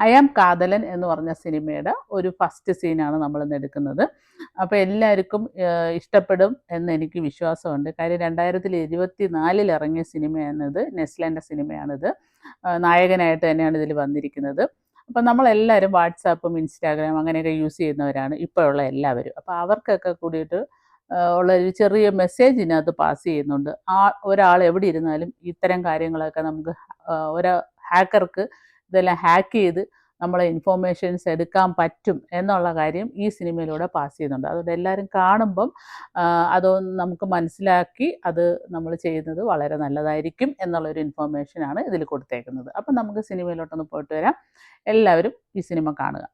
I am Kadhalan എന്ന് പറഞ്ഞ സിനിമയുടെ ഒരു ഫസ്റ്റ് സീനാണ് നമ്മളിന്ന് എടുക്കുന്നത്. അപ്പോൾ എല്ലാവർക്കും ഇഷ്ടപ്പെടും എന്ന് എനിക്ക് വിശ്വാസമുണ്ട്. കാര്യം 2024 ഇറങ്ങിയ സിനിമയാണിത്, നെസ്ലൻ്റെ സിനിമയാണിത്. നായകനായിട്ട് തന്നെയാണ് ഇതിൽ വന്നിരിക്കുന്നത്. അപ്പം നമ്മളെല്ലാവരും വാട്സാപ്പും ഇൻസ്റ്റാഗ്രാം അങ്ങനെയൊക്കെ യൂസ് ചെയ്യുന്നവരാണ് ഇപ്പോഴുള്ള എല്ലാവരും. അപ്പോൾ അവർക്കൊക്കെ കൂടിയിട്ട് ഉള്ള ഒരു ചെറിയ മെസ്സേജ് ഇതിനകത്ത് പാസ് ചെയ്യുന്നുണ്ട്. ഒരാൾ എവിടെ ഇരുന്നാലും ഇത്തരം കാര്യങ്ങളൊക്കെ നമുക്ക് ഒരു ഹാക്കർക്ക് ഇതെല്ലാം ഹാക്ക് ചെയ്ത് നമ്മളെ ഇൻഫോർമേഷൻസ് എടുക്കാൻ പറ്റും എന്നുള്ള കാര്യം ഈ സിനിമയിലൂടെ പാസ് ചെയ്യുന്നുണ്ട്. അതുകൊണ്ട് എല്ലാവരും കാണുമ്പം അതൊന്ന് നമുക്ക് മനസ്സിലാക്കി അത് നമ്മൾ ചെയ്യുന്നത് വളരെ നല്ലതായിരിക്കും എന്നുള്ളൊരു ഇൻഫോർമേഷനാണ് ഇതിൽ കൊടുത്തേക്കുന്നത്. അപ്പം നമുക്ക് സിനിമയിലോട്ടൊന്ന് പോയിട്ട് വരാം. എല്ലാവരും ഈ സിനിമ കാണുക.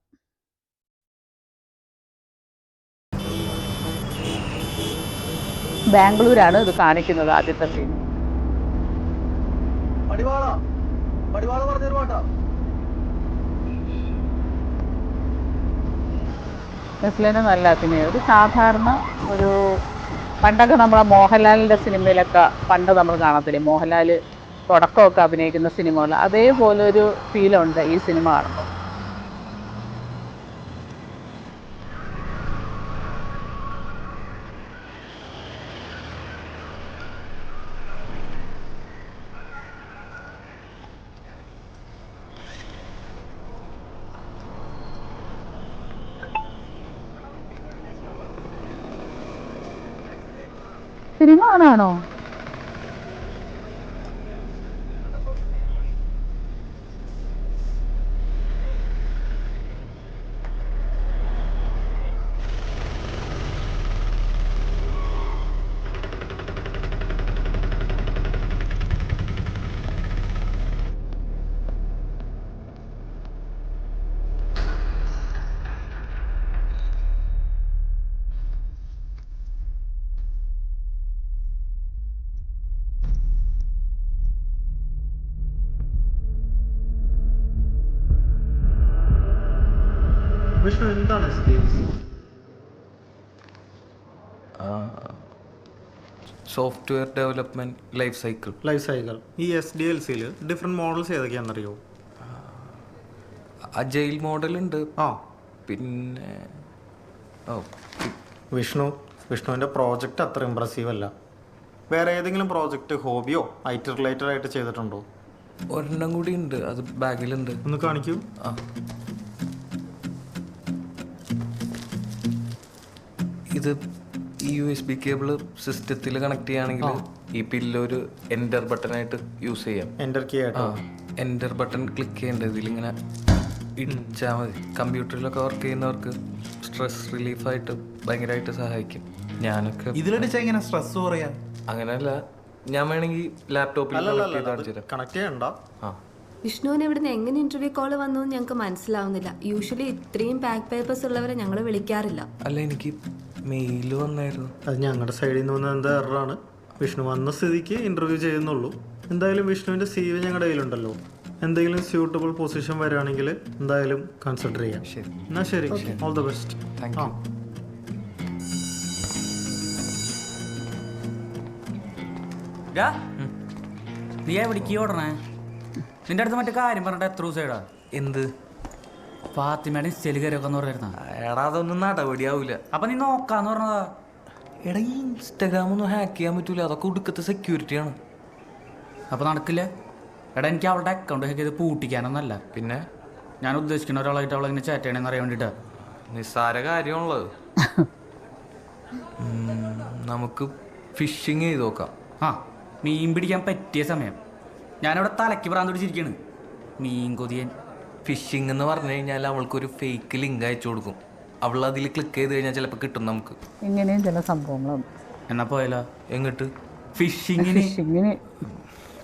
ബാംഗ്ലൂരാണ് ഇത് കാണിക്കുന്നത് ആദ്യത്തെ സീൻ. നെസ്ലിന് നല്ല അഭിനയം. ഒരു സാധാരണ ഒരു പണ്ടൊക്കെ നമ്മളെ മോഹൻലാലിൻ്റെ സിനിമയിലൊക്കെ പണ്ട് നമ്മൾ കാണത്തില്ലേ, മോഹൻലാൽ തുടക്കമൊക്കെ അഭിനയിക്കുന്ന സിനിമകൾ, അതേപോലൊരു ഫീലുണ്ട് ഈ സിനിമ കാണുമ്പോൾ. സിനിമ കാണാണോ? വിഷ്ണു, എന്താണ് SDLC? Software development life cycle. ഈ SDLCയിൽ ഡിഫറെൻറ്റ് മോഡൽസ് ഏതൊക്കെയാണെന്നറിയോ? അജൈൽ മോഡലുണ്ട്. പിന്നെ വിഷ്ണുവിൻ്റെ പ്രോജക്റ്റ് അത്ര ഇമ്പ്രസീവ് അല്ല. വേറെ ഏതെങ്കിലും പ്രോജക്റ്റ് ഹോബിയോ IT റിലേറ്റഡ് ആയിട്ട് ചെയ്തിട്ടുണ്ടോ? ഒരെണ്ണം കൂടി ഉണ്ട്, അത് ബാഗിലുണ്ട്. ഒന്ന് കാണിക്കൂ. ഇത് ഈ USB കേബിള് സിസ്റ്റത്തിൽ കണക്ട് ചെയ്യുകയാണെങ്കിൽ ഈ പില്ലൊരു എൻ്റർ ബട്ടണായിട്ട് യൂസ് ചെയ്യാം. എൻ്റർ കീ ആയിട്ടോ? എൻ്റർ ബട്ടൺ ക്ലിക്ക് ചെയ്യേണ്ടത് ഇതിലിങ്ങനെ ഇടിച്ചാൽ മതി. കമ്പ്യൂട്ടറിലൊക്കെ വർക്ക് ചെയ്യുന്നവർക്ക് സ്ട്രെസ് റിലീഫായിട്ട് ഭയങ്കരമായിട്ട് സഹായിക്കും. ഞാനൊക്കെ ഇതിലടിച്ചാൽ ഇങ്ങനെ സ്ട്രെസ് പറയാ? അങ്ങനെയല്ല, ഞാൻ വേണമെങ്കിൽ ലാപ്ടോപ്പിൽ കണക്ട് ചെയ്യണ്ട. വിഷ്ണുവിന് ഇവിടുന്ന് എങ്ങനെ ഇന്റർവ്യൂ കോൾ വന്നു ഞങ്ങൾക്ക് മനസ്സിലാവുന്നില്ല. യൂഷ്വലി ഇത്രയും പാക്ക് പേപ്പേഴ്സ് ഉള്ളവരെ ഞങ്ങൾ വിളിക്കാറില്ല. അല്ല, എനിക്ക് മെയിൽ വന്നായിരുന്നു. അത് ഞങ്ങളുടെ സൈഡിൽ നിന്ന് വന്ന എന്താ എററാണ്. വിഷ്ണു വന്ന സ്ഥിതിക്ക് ഇന്റർവ്യൂ ചെയ്യുന്നുള്ളൂ. എന്തായാലും വിഷ്ണുവിൻ്റെ CV ഞങ്ങളുടെ കയ്യിലുണ്ടല്ലോ. എന്തെങ്കിലും സ്യൂട്ടബിൾ പൊസിഷൻ വരികയാണെങ്കിൽ എന്തായാലും കൺസിഡർ ചെയ്യാം. ശരി, എന്നാൽ ശരി, all the best. Thank you. നീ എവിടേക്ക് ഓടണേ? നിന്റെ അടുത്ത് മറ്റേ കാര്യം പറഞ്ഞിട്ട് എത്ര ദിവസമായിടാ? എന്ത്? ഫാത്തിമയുടെ ഇൻസ്റ്റയിൽ കയറിയൊക്കെ പറഞ്ഞിരുന്ന? എടാ, അതൊന്നും നടപടിയാവൂല. അപ്പൊ നീ നോക്കാന്ന് പറഞ്ഞതാ. എടാ, ഈ ഇൻസ്റ്റാഗ്രാം ഒന്നും ഹാക്ക് ചെയ്യാൻ പറ്റൂല, അതൊക്കെ ഒടുക്കത്തെ സെക്യൂരിറ്റിയാണ്. അപ്പൊ നടക്കില്ല. എടാ, എനിക്ക് അവളുടെ അക്കൗണ്ട് ഹാക്ക് ചെയ്ത് പൂട്ടിക്കാനൊന്നല്ല. പിന്നെ ഞാൻ ഉദ്ദേശിക്കുന്ന ഒരാളായിട്ട് അവളെ ഇങ്ങനെ ചാറ്റ് ചെയ്യണമെന്ന് അറിയാൻ വേണ്ടിട്ടാ. നിസ്സാര കാര്യമാണുള്ളത്. നമുക്ക് ഫിഷിങ് ചെയ്ത് നോക്കാം. മീൻ പിടിക്കാൻ പറ്റിയ സമയം. ഞാനിവിടെ തലയ്ക്ക് ഭ്രാന്ത് പിടിച്ചിരിക്കുകയാണ്. മീൻ കൊതിയൻ. ഫിഷിംഗ് എന്ന് പറഞ്ഞു കഴിഞ്ഞാൽ അവൾക്കൊരു ഫേക്ക് ലിങ്ക് അയച്ചു കൊടുക്കും. അവൾ അതിൽ ക്ലിക്ക് ചെയ്ത് കഴിഞ്ഞാൽ ചിലപ്പോൾ കിട്ടും നമുക്ക്. ഇങ്ങനെയും ചില സംഭവങ്ങളുണ്ട്. എന്നാ പോയാലോ? എങ്ങോട്ട്? ഫിഷിങ്ങിന്.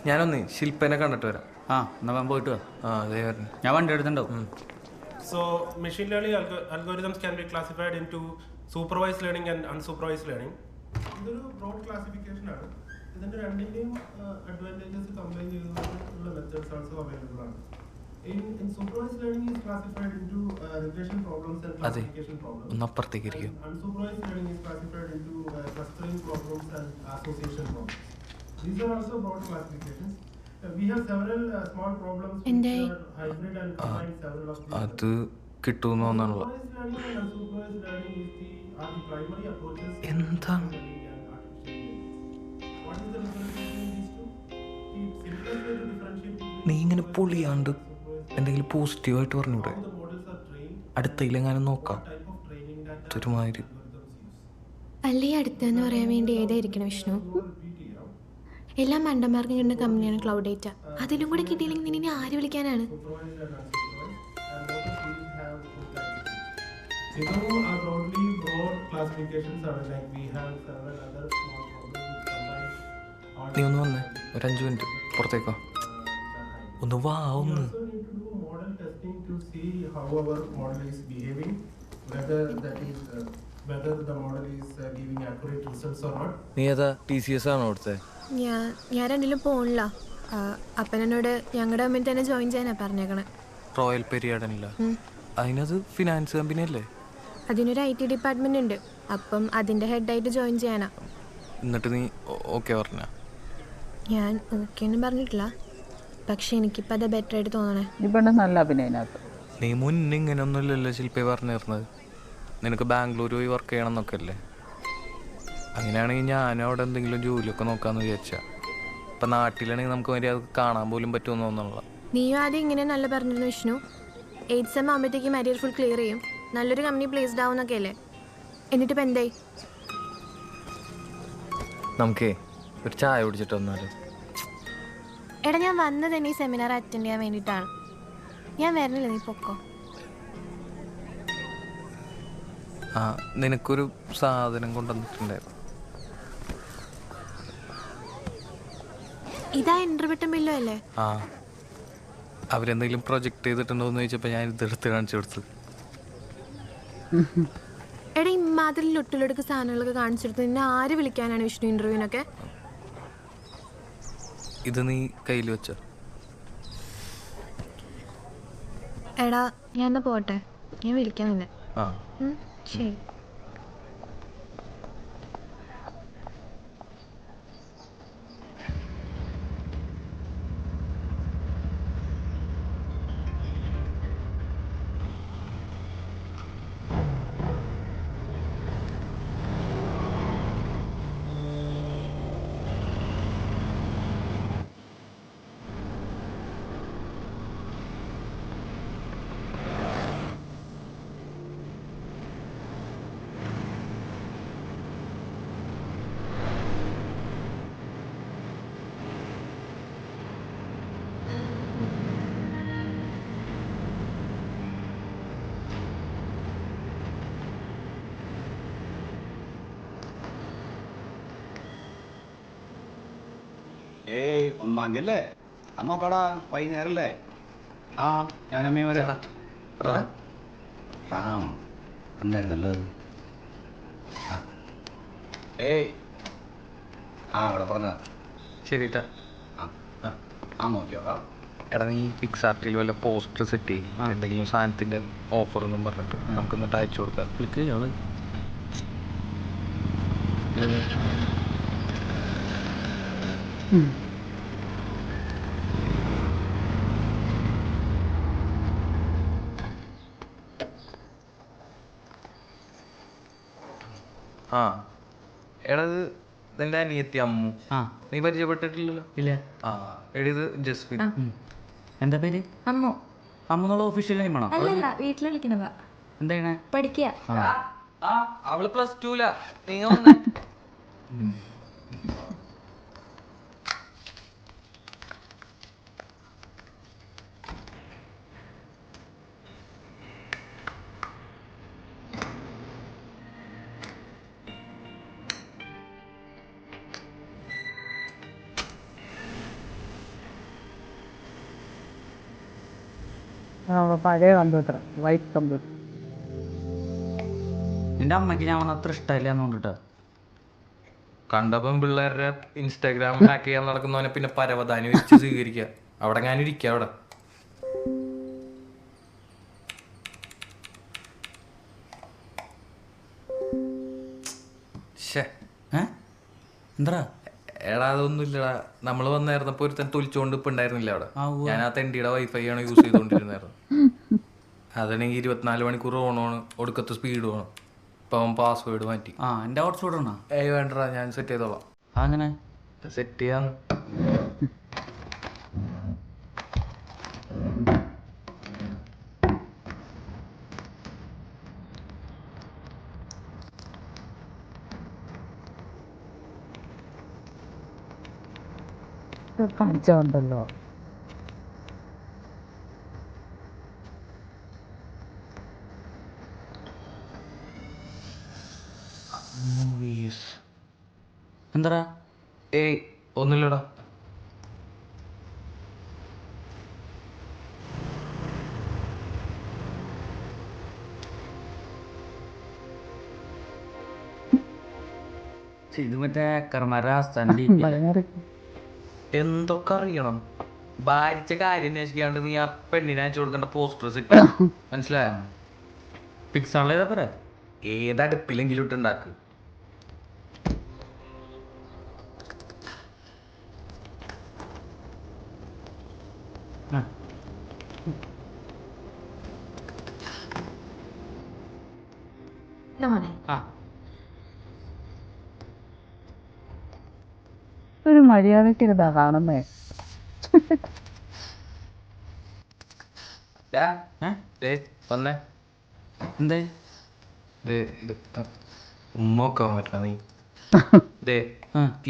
ഞാനൊന്ന് ശില്പനെ കണ്ടിട്ട് വരാം. എന്നാ ഞാൻ പോയിട്ട് അതേ പറഞ്ഞു. ഞാൻ വണ്ടി എടുത്തിട്ടുണ്ടാവും. So machine learning algorithms can be classified into supervised learning and unsupervised learning. ഇതൊരു broad classification ആണ്. ഇതിന്റെ രണ്ടിന്റെയും advantages combine ചെയ്തുകൊണ്ടുള്ള methods also available ആണ്. In supervised learning is classified into regression problems and classification problems. ഒന്ന് അപ്പുറത്തേക്ക് ഇരിക്കും. Unsupervised learning is classified into clustering problems and association problems. These are also broad classifications. We have several small problems which are hybrid and combine several of these. അത് കിട്ടുമെന്ന് തോന്നാനുള്ള Supervised learning and unsupervised learning are the primary approaches to എന്താ learning and artificial intelligence. What is the difference between these two? The simplest way to differentiate between നീ ഇങ്ങനെ പൊളിയാണ്ട് എന്തെങ്കിലും പോസിറ്റീവായിട്ട് പറഞ്ഞൂടെ? how the models are trained, അടുത്തയിലെങ്ങാനും നോക്കാം. type of training that ഒരുമാതിരി അല്ലേ അടുത്തെന്ന് പറയാൻ വേണ്ടി ഏതായിരിക്കണം വിഷ്ണു? എല്ലാ മണ്ടന്മാർക്കും കിട്ടുന്ന കമ്പനിയാണ് ക്ലൗഡ് ഡേറ്റ. അതിലും കൂടെ കിട്ടിയില്ലെങ്കിൽ നിന്നെ ആര് വിളിക്കാനാണ്? supervised and unsupervised, and both of these have two categories. Broadly broad classifications are like we have several other small problems which combine all നീ ഒന്ന് വന്നേ, ഒരു 5 മിനിറ്റ് പുറത്തേക്കോ. ഒന്ന് വാ ഒന്ന്. We also need to do model testing to see how our model is behaving, whether the model is giving accurate results or not. നീ ഏതാ TCS ആണോ കൊടുത്തത്? ഞാൻ രണ്ടിലും പോണില്ല. അപ്പനോട് ഞങ്ങളുടെ കമ്പനി തന്നെ ജോയിൻ ചെയ്യാനാ പറഞ്ഞേക്കണേ. റോയൽ പെരിയാഡനില്ല. അതിനത് ഫിനാൻസ് കമ്പനി അല്ലേ? അതിനൊരു IT ഡിപ്പാർട്ട്മെന്റ് ഉണ്ട്. അപ്പം അതിന്റെ ഹെഡായിട്ട് ജോയിൻ ചെയ്യാനാ. എന്നിട്ട് നീ ഓക്കെ പറഞ്ഞ? ഞാൻ ഓക്കെ ഒന്നും പറഞ്ഞിട്ടില്ല, പക്ഷെ എനിക്കിപ്പോൾ അത് ബെറ്റർ ആയിട്ട് തോന്നണേ. ഈ പെണ്ണ് നല്ല അഭിനയനകത്ത്. നീ മുന്നേ ഇങ്ങനെയൊന്നുമില്ലല്ലോ ശില്പി പറഞ്ഞിരുന്നത്. നിനക്ക് ബാംഗ്ലൂർ പോയി വർക്ക് ചെയ്യണം എന്നൊക്കെ അല്ലേ? അങ്ങനെയാണെങ്കിൽ ഞാനും അവിടെ എന്തെങ്കിലും ജോലിയൊക്കെ നോക്കാമെന്ന് വിചാരിച്ചാ. ഇപ്പം നാട്ടിലാണെങ്കിൽ നമുക്ക് മര്യാദ കാണാൻ പോലും പറ്റുമെന്ന് തോന്നുന്നില്ല. നീയും ആദ്യം ഇങ്ങനെ നല്ല പറഞ്ഞിരുന്നു വിഷ്ണു. 8th സെം ആകുമ്പോഴത്തേക്കും അരിയർ ഫുൾ ക്ലിയർ ചെയ്യും, നല്ലൊരു കമ്പനി പ്ലേസ്ഡ് ആവുന്നൊക്കെ അല്ലേ? എന്നിട്ടിപ്പോൾ എന്തായി? നമുക്കേ ഒരു ചായ കുടിച്ചിട്ട് വന്നാലോ? എടാ, ഞാൻ വന്നത് തന്നെ ഈ സെമിനാർ അറ്റൻഡ് ചെയ്യാൻ വേണ്ടിയിട്ടാണ്. ഞാൻ വരണില്ല, നീ പൊക്കോ. ആ, നിനക്കൊരു സാധനം കൊണ്ടുവന്നിട്ടുണ്ടായിരുന്നു. ഇതാ ഇന്റർവ്യൂട്ടും ബില്ലോ അല്ലേ? ആ, അവരെന്തെങ്കിലും പ്രൊജക്റ്റ് ചെയ്തിട്ടുണ്ടോ എന്ന് ചോദിച്ചപ്പോൾ ഞാൻ ഇതെടുത്ത് കാണിച്ചു കൊടുത്തു. എടാ, ഇമാതിരി ലൊട്ടിലൊടുക്ക് സാധനങ്ങളൊക്കെ കാണിച്ചെടുത്ത് നിന്നെ ആര് വിളിക്കാനാണ് വിഷ്ണു ഇന്റർവ്യൂവിനൊക്കെ? ഇത് നീ കയ്യിൽ വെച്ചോ? എടാ, ഞാൻ എന്നാ പോട്ടെ, ഞാൻ വിളിക്കാനില്ല. ആ ശരി. ഏയ് ഒന്നാങ്കല്ലേ അന്നോക്കടാ വൈകുന്നേരല്ലേ? ആ ഞാനമ്മേ വരാം. റാം എന്തായിരുന്നല്ലോ? ഏയ് അവിടെ പറഞ്ഞ ശരി. നോക്കിയോക്കാം. എടാ, നീ പിക്സാർട്ടിൽ വല്ല പോസ്റ്റർ സെറ്റ് ചെയ്യും, എന്തെങ്കിലും സാധനത്തിൻ്റെ ഓഫർ ഒന്നും പറഞ്ഞിട്ട് നമുക്ക് എന്നിട്ട് അയച്ചു കൊടുക്കാം. ക്ലിക്ക് ചെയ്യോളൂ. ആ, എടാ, ഇത് നിന്റെ അനിയത്തി അമ്മു. നീ പരിചയപ്പെട്ടിട്ടില്ലല്ലോ? ഇല്ല. ആ, എടിത് ജസ്വിൻ. എന്താ പേര്? അമ്മു. അമ്മു എന്നുള്ള ഒഫീഷ്യൽ നെയിമാണോ? അല്ലല്ല, വീട്ടിൽ വിളിക്കുന്നതാ. എന്താ ചെയ്യണേ? പഠിക്കുക. അവള് +2 നീ വന്നേ. പഴയ കമ്പ്യൂട്ടർ, വൈറ്റ് കമ്പ്യൂട്ടർ. നിന്റെ അമ്മയ്ക്ക് ഞാൻ വന്ന അത്ര ഇഷ്ടമില്ല എന്നുകൊണ്ടിട്ടാ. കണ്ടപ്പം പിള്ളേരുടെ ഇൻസ്റ്റാഗ്രാം ഹാക്ക് ചെയ്യാൻ നടക്കുന്നവനെ പിന്നെ പരവതാനി വെച്ച് സ്വീകരിക്കുക. അവിടെ ഞാനിരിക്കുക അവിടെ. എന്താ എടാ അതൊന്നും ഇല്ലടാ, നമ്മൾ വന്നായിരുന്നപ്പോ ഒരുത്തൻ തൊലിച്ചോണ്ട് ഇപ്പൊ ഉണ്ടായിരുന്നില്ല അവിടെ. ആ, ഉവ്വ. ഞാൻ ആ തെണ്ടിയുടെ വൈഫൈ ആണ് യൂസ് ചെയ്തോണ്ടിരുന്നായിരുന്നു. അതാണെങ്കിൽ 24 മണിക്കൂർ ഓണാണ്, ഒടുക്കത്തെ സ്പീഡ് വേണം. ഇപ്പൊ അവൻ പാസ്വേഡ് മാറ്റി. ആ എൻ്റെ ഹോട്ട്സ്പോട്ട് ആണോ? വേണ്ടടാ, ഞാൻ സെറ്റ് ചെയ്തോളാം. അങ്ങനെ സെറ്റ് ചെയ്യാൻ കാണിച്ചുണ്ടല്ലോ. എന്താ? ഏയ് ഒന്നുമില്ലടാ. ഇത് മറ്റേ കർമാരുടെ ആസ്ഥാനം എന്തൊക്കെ അറിയണം? ഭാരിച്ച കാര്യം അന്വേഷിക്കാണ്ട് നീ ആ പെണ്ണിനെ അയച്ചു കൊടുക്കേണ്ട പോസ്റ്റർ സെറ്റ് മനസ്സിലായോ? പിക്സാളിൽ ഏതാ പറയാ? ഏതടുപ്പിലെങ്കിലും ഇട്ടുണ്ടാക്ക്. ആ ഒരു മര്യാദക്ക് ഇരുതാ കാണുന്നേ. വന്നേ. എന്തേ? ഉമ്മൊക്കെ പറ്റാ നീ.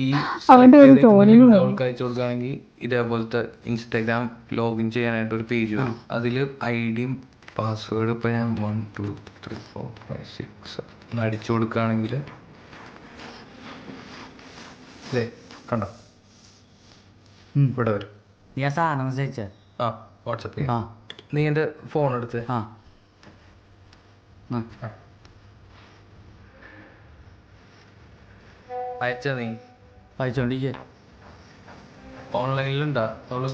ഈ അവന്റെ ഒരു ജോലിയും അവൾക്ക് അയച്ചു കൊടുക്കുകയാണെങ്കിൽ ഇതേപോലത്തെ ഇൻസ്റ്റാഗ്രാം ലോഗിൻ ചെയ്യാനായിട്ട് ഒരു പേജ് വരും. അതിൽ ഐഡിയും പാസ്വേഡ് ഇപ്പൊ ഞാൻ 1 2 3 4 5 6 അടിച്ചു കൊടുക്കുകയാണെങ്കിൽ കണ്ടോ ഇവിടെ വരും. നീ ആ സാധനം മെസ്സേജ് ആ വാട്സപ്പ് ആ നീ എൻ്റെ ഫോൺ എടുത്ത് ആ അയച്ച നീ വായിച്ചോണ്ടിരിക്കുക. ഓൺലൈനിലുണ്ടാ അവള്?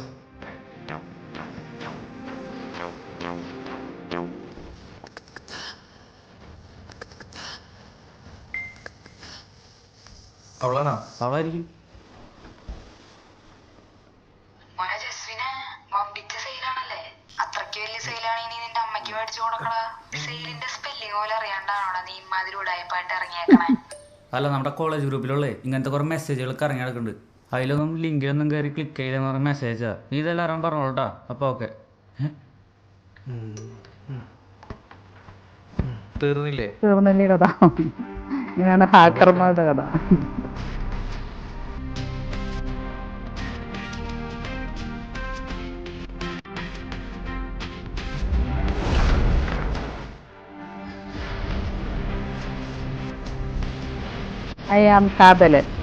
അവളാണോ? അവളായിരിക്കും. മോനെ ജസ്വിനെ വമ്പിച്ച സെയിലാണല്ലേ? അത്രയ്ക്ക് വലിയ സെയിലാണെങ്കിൽ നീ നിന്റെ അമ്മയ്ക്ക് മേടിച്ചു കൊടുക്കടാ. സെയിലിന്റെ സ്പെല്ലിംഗ് പോലെ അറിയാണ്ടാണോടാ നീ ഇമാതിരി ഉടായ്പായിട്ട് ഇറങ്ങിയേക്കണേ? അല്ല നമ്മുടെ കോളേജ് ഗ്രൂപ്പിലുള്ളേ ഇങ്ങനത്തെ കുറേ മെസ്സേജുകളൊക്കെ ഇറങ്ങി കിടക്കുന്നുണ്ട്. അതിലൊന്നും ലിങ്കിലൊന്നും കയറി ക്ലിക്ക് ചെയ്തെന്ന് പറഞ്ഞ മെസ്സേജാ. നീ ഇതെല്ലാവരും പറഞ്ഞോളൂട്ടാ. അപ്പോൾ ഓക്കെ. തീർന്നില്ലേ? തീർന്നല്ലേ കഥ. ഇങ്ങനെയാണ് ഹാക്കർമാരുടെ കഥ. I am Kabelan.